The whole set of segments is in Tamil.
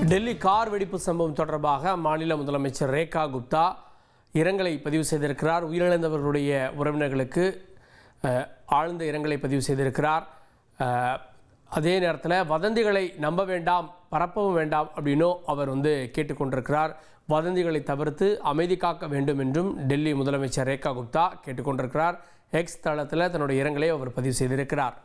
டெல்லி கார் வெடிப்பு சம்பவம் தொடர்பாக மாநில முதலமைச்சர் ரேகா குப்தா இரங்கலை பதிவு செய்திருக்கிறார். உயிரிழந்தவர்களுடைய உறவினர்களுக்கு ஆழ்ந்த இரங்கலை பதிவு செய்திருக்கிறார். அதே நேரத்தில் வதந்திகளை நம்ப வேண்டாம், பரப்பவும் வேண்டாம் அப்படின்னும் அவர் கேட்டுக்கொண்டிருக்கிறார். வதந்திகளை தவிர்த்து அமைதி காக்க வேண்டும் என்றும் டெல்லி முதலமைச்சர் ரேகா குப்தா கேட்டுக்கொண்டிருக்கிறார். எக்ஸ் தளத்தில் தன்னுடைய இரங்கலை அவர் பதிவு செய்திருக்கிறார்.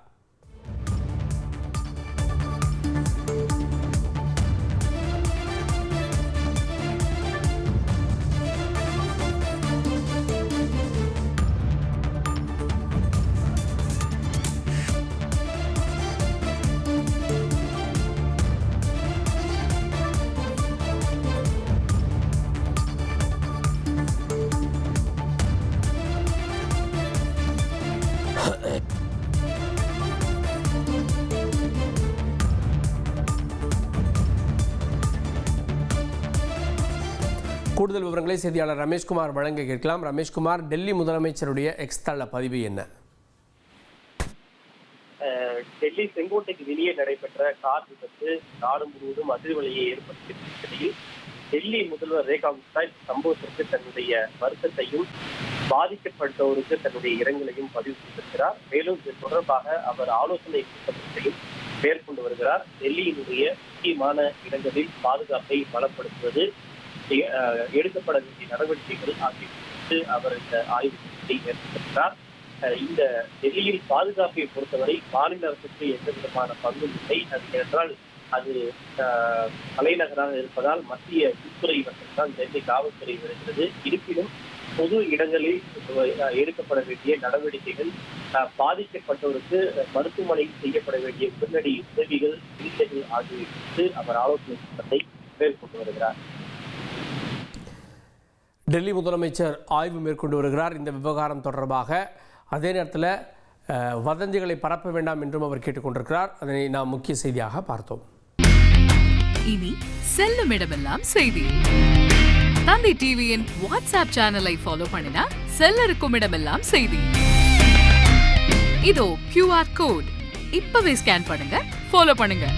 கூடுதல் விவரங்களை செய்தியாளர் ரமேஷ்குமார் வழங்க கேட்கலாம். ரமேஷ்குமார், டெல்லி முதலமைச்சருடைய எக்ஸ் தள பதிவு என்ன? டெல்லி செங்கோட்டைக்கு வெளியே நடைபெற்ற கார் விபத்து நாடு முழுவதும் அதிர்வலையை ஏற்படுத்திய நிலையில் டெல்லி முதல்வர் ரேகா குப்தா சம்பவத்திற்கு தன்னுடைய வருத்தத்தையும் பாதிக்கப்பட்டோருக்கு தன்னுடைய இரங்கலையும் பதிவு செய்திருக்கிறார். மேலும் இது தொடர்பாக அவர் ஆலோசனை கூட்டத்தையும் மேற்கொண்டு வருகிறார். டெல்லியினுடைய முக்கியமான இடங்களில் பாதுகாப்பை பலப்படுத்துவது, எடுக்கப்பட வேண்டிய நடவடிக்கைகள் ஆகியவற்றை அவர் இந்த ஆய்வுகளை மேற்கொண்டிருக்கிறார். இந்த டெல்லியில் பாதுகாப்பை பொறுத்தவரை மாநில அரசுக்கு எந்த விதமான பங்கும் இல்லை. அது என்றால் அது தலைநகராக இருப்பதால் மத்திய உள்துறை மட்டும்தான் டெல்லி காவல்துறை வருகிறது. இருப்பினும் பொது இடங்களில் எடுக்கப்பட வேண்டிய நடவடிக்கைகள், பாதிக்கப்பட்டவருக்கு மருத்துவமனையில் செய்யப்பட வேண்டிய உடனடி உதவிகள், சிகிச்சைகள் ஆகியவற்றை அவர் ஆலோசனை கூட்டத்தை மேற்கொண்டு வருகிறார். டெல்லி முதலமைச்சர் ஆய்வு மேற்கொண்டு வருகிறார் இந்த விவகாரம் தொடர்பாக. அதே நேரத்தில் வதந்திகளை பரப்ப வேண்டாம் என்றும் அவர் கேட்டுக்கொண்டிருக்கிறார். அதனை நாம் முக்கிய செய்தியாக பார்த்தோம். இனி செல்லும் இடமெல்லாம் செய்தி. தந்தை டிவியின் வாட்ஸ்அப் சேனலை ஃபாலோ பண்ணினா செல்ல இருக்கும் இடமெல்லாம் செய்தி. இதோ QR கோட், இப்பவே ஸ்கேன் பண்ணுங்க, ஃபாலோ பண்ணுங்க.